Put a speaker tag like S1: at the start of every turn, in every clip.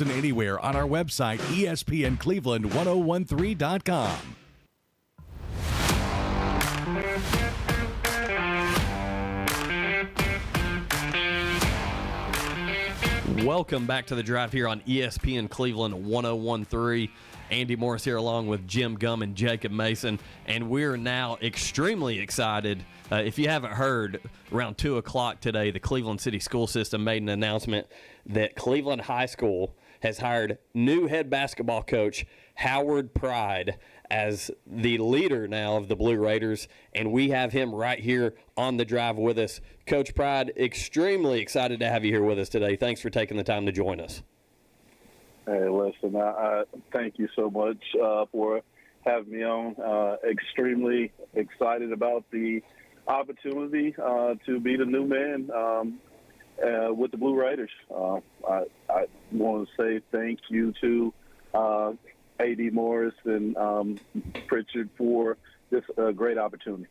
S1: and anywhere on our website, ESPNCleveland1013.com.
S2: Welcome back to The Drive here on ESPN Cleveland 1013. Andy Morris here along with Jim Gum and Jacob Mason, and we're now extremely excited. If you haven't heard, around 2 o'clock today, the Cleveland City School System made an announcement that Cleveland High School has hired new head basketball coach Howard Pride as the leader now of the Blue Raiders, and we have him right here on the drive with us. Coach Pride, extremely excited to have you here with us today. Thanks for taking the time to join us.
S3: Hey, listen, I thank you so much for having me on. Extremely excited about the opportunity to be the new man with the Blue Raiders. I want to say thank you to A.D. Morris and Pritchard for this great opportunity.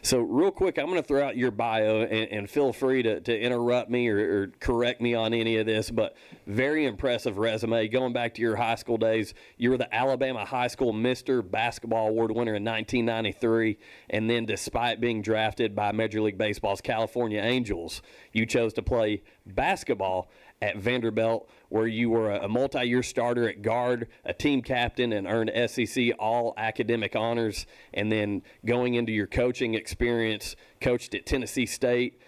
S2: So real quick, I'm going to throw out your bio, and feel free to interrupt me or correct me on any of this, but very impressive resume. Going back to your high school days, you were the Alabama High School Mr. Basketball Award winner in 1993, and then despite being drafted by Major League Baseball's California Angels, you chose to play basketball at Vanderbilt, where you were a multi-year starter at guard, a team captain, and earned SEC all-academic honors. And then going into your coaching experience, coached at Tennessee State,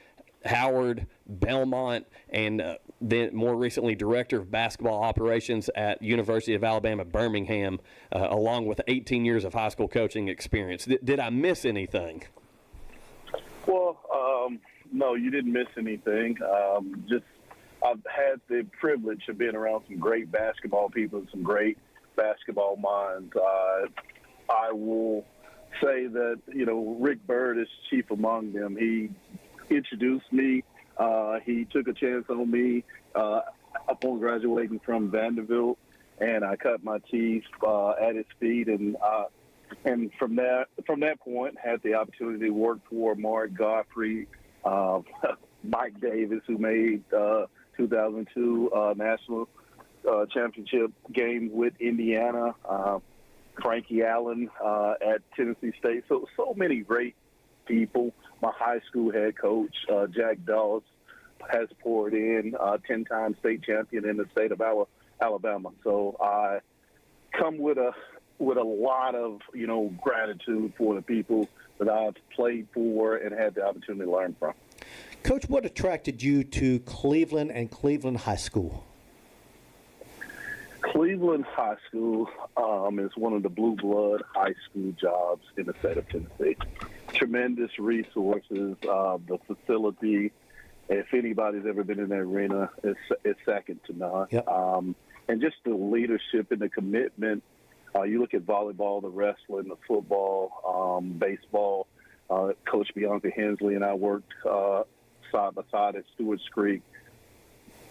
S2: Howard, Belmont, and then more recently director of basketball operations at University of Alabama, Birmingham, along with 18 years of high school coaching experience. Did I miss anything?
S3: Well, no, you didn't miss anything. I've had the privilege of being around some great basketball people and some great basketball minds. I will say that, Rick Byrd is chief among them. He introduced me. He took a chance on me upon graduating from Vanderbilt, and I cut my teeth at his feet. And from that point, had the opportunity to work for Mark Godfrey, Mike Davis, who made 2002 national championship game with Indiana, Frankie Allen at Tennessee State. So many great people. My high school head coach, Jack Dawes, has poured in, 10-time state champion in the state of Alabama. So I come with a lot of, gratitude for the people that I've played for and had the opportunity to learn from.
S4: Coach, what attracted you to Cleveland and Cleveland High School?
S3: Cleveland High School is one of the blue blood high school jobs in the state of Tennessee. Tremendous resources. The facility, if anybody's ever been in that arena, it's second to none.
S4: Yep.
S3: And just the leadership and the commitment. You look at volleyball, the wrestling, the football, baseball. Coach Bianca Hensley and I worked side by side at Stewart's Creek.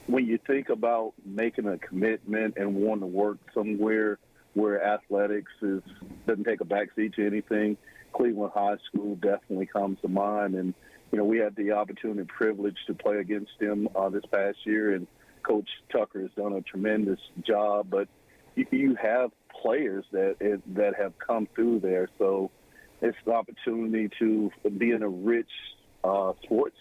S3: When you think about making a commitment and wanting to work somewhere where athletics doesn't take a backseat to anything, Cleveland High School definitely comes to mind. And, we had the opportunity and privilege to play against them this past year, and Coach Tucker has done a tremendous job. But you have players that have come through there. So it's an opportunity to be in a rich sports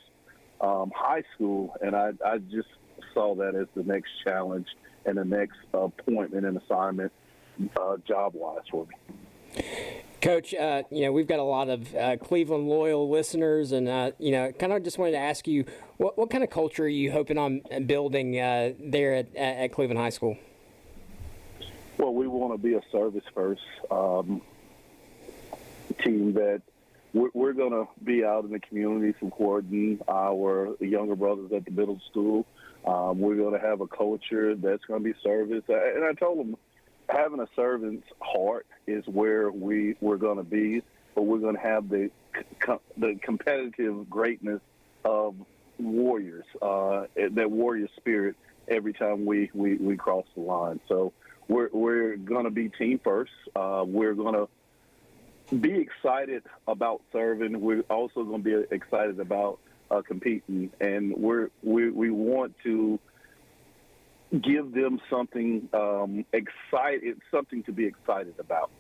S3: high school, and I just saw that as the next challenge and the next appointment and assignment job-wise for me.
S5: Coach, we've got a lot of Cleveland loyal listeners, and kind of just wanted to ask you, what kind of culture are you hoping on building there at Cleveland High School?
S3: Well, we want to be a service-first team that we're going to be out in the community supporting our younger brothers at the middle school. We're going to have a culture that's going to be service. And I told them having a servant's heart is where we're going to be, but we're going to have the competitive greatness of warriors, that warrior spirit every time we cross the line. So we're going to be team first. We're going to be excited about serving. We're also going to be excited about competing, and we want to give them something something to be excited about.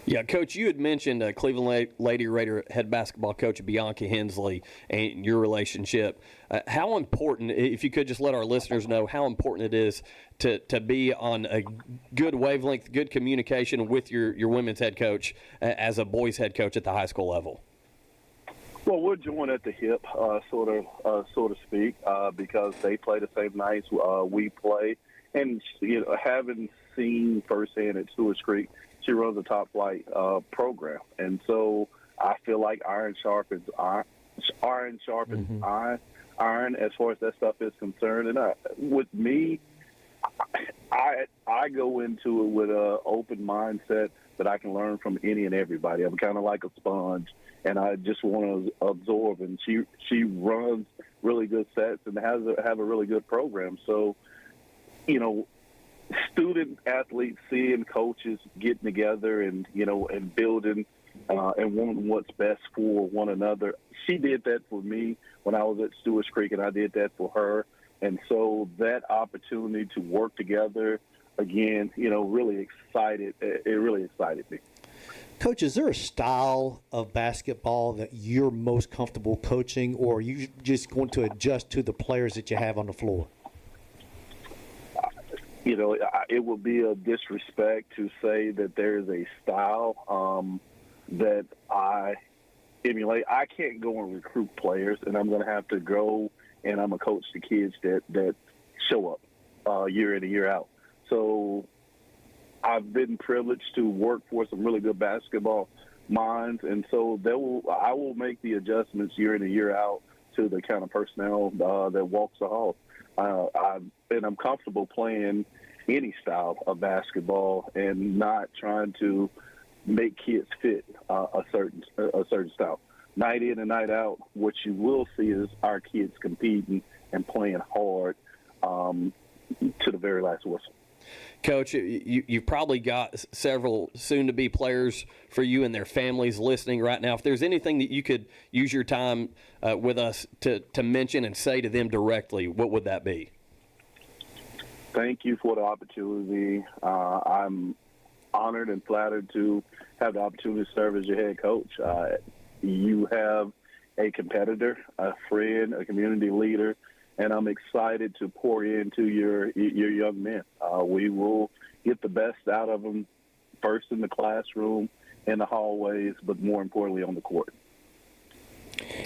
S2: Yeah, Coach, you had mentioned Cleveland Lady Raider head basketball coach Bianca Hensley and your relationship. How important, if you could just let our listeners know, how important it is to be on a good wavelength, good communication with your women's head coach as a boys head coach at the high school level?
S3: Well, we're joined at the hip, so to speak, because they play the same nights we play, and having seen firsthand at Stewart's Creek, she runs a top flight program, and so I feel like iron sharpens iron as far as that stuff is concerned. And with me, I go into it with an open mindset that I can learn from any and everybody. I'm kind of like a sponge, and I just want to absorb. And she runs really good sets and have a really good program. So, student athletes seeing coaches getting together and building and wanting what's best for one another. She did that for me when I was at Stewart's Creek, and I did that for her. And so that opportunity to work together again, really excited. It really excited me.
S4: Coach, is there a style of basketball that you're most comfortable coaching, or are you just going to adjust to the players that you have on the floor?
S3: It would be a disrespect to say that there is a style that I emulate. I can't go and recruit players, and I'm going to have to go and I'm going to coach the kids that show up year in and year out. So I've been privileged to work for some really good basketball minds, and so I will make the adjustments year in and year out to the kind of personnel that walks the halls. I'm comfortable playing any style of basketball and not trying to make kids fit a certain style. Night in and night out, what you will see is our kids competing and playing hard to the very last whistle.
S2: Coach, you've probably got several soon-to-be players for you and their families listening right now. If there's anything that you could use your time with us to mention and say to them directly, what would that be?
S3: Thank you for the opportunity. I'm honored and flattered to have the opportunity to serve as your head coach. You have a competitor, a friend, a community leader, and I'm excited to pour into your young men. We will get the best out of them, first in the classroom, in the hallways, but more importantly on the court.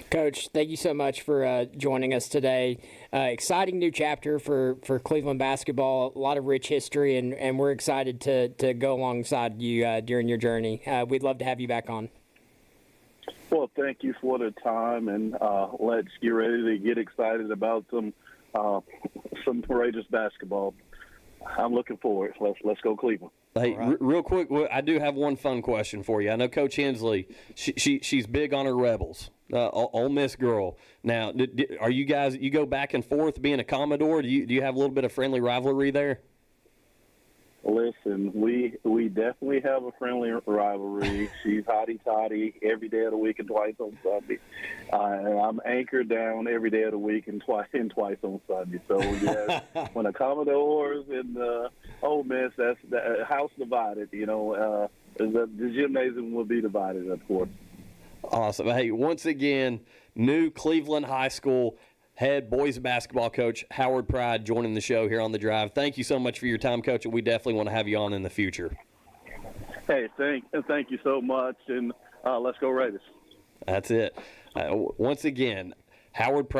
S5: Coach, thank you so much for joining us today. Exciting new chapter for Cleveland basketball, a lot of rich history, and we're excited to go alongside you during your journey. We'd love to have you back on.
S3: Well, thank you for the time, and let's get ready to get excited about some Raiders basketball. I'm looking forward. Let's go Cleveland.
S2: Hey,
S4: right.
S2: Real quick, I do have one fun question for you. I know Coach Hensley, she's big on her Rebels, Ole Miss girl. Now, are you guys, you go back and forth being a Commodore? Do you have a little bit of friendly rivalry there?
S3: Listen, we definitely have a friendly rivalry. She's hotty-toddy every day of the week and twice on Sunday. And I'm anchored down every day of the week and twice on Sunday. So, yes, when the Commodores and Ole Miss, that's the house divided, the gymnasium will be divided, of course.
S2: Awesome. Hey, once again, new Cleveland High School head boys basketball coach Howard Pride joining the show here on The Drive. Thank you so much for your time, Coach, and we definitely want to have you on in the future.
S3: Hey, thank you so much, and let's go Raiders.
S2: That's it. Once again, Howard Pride.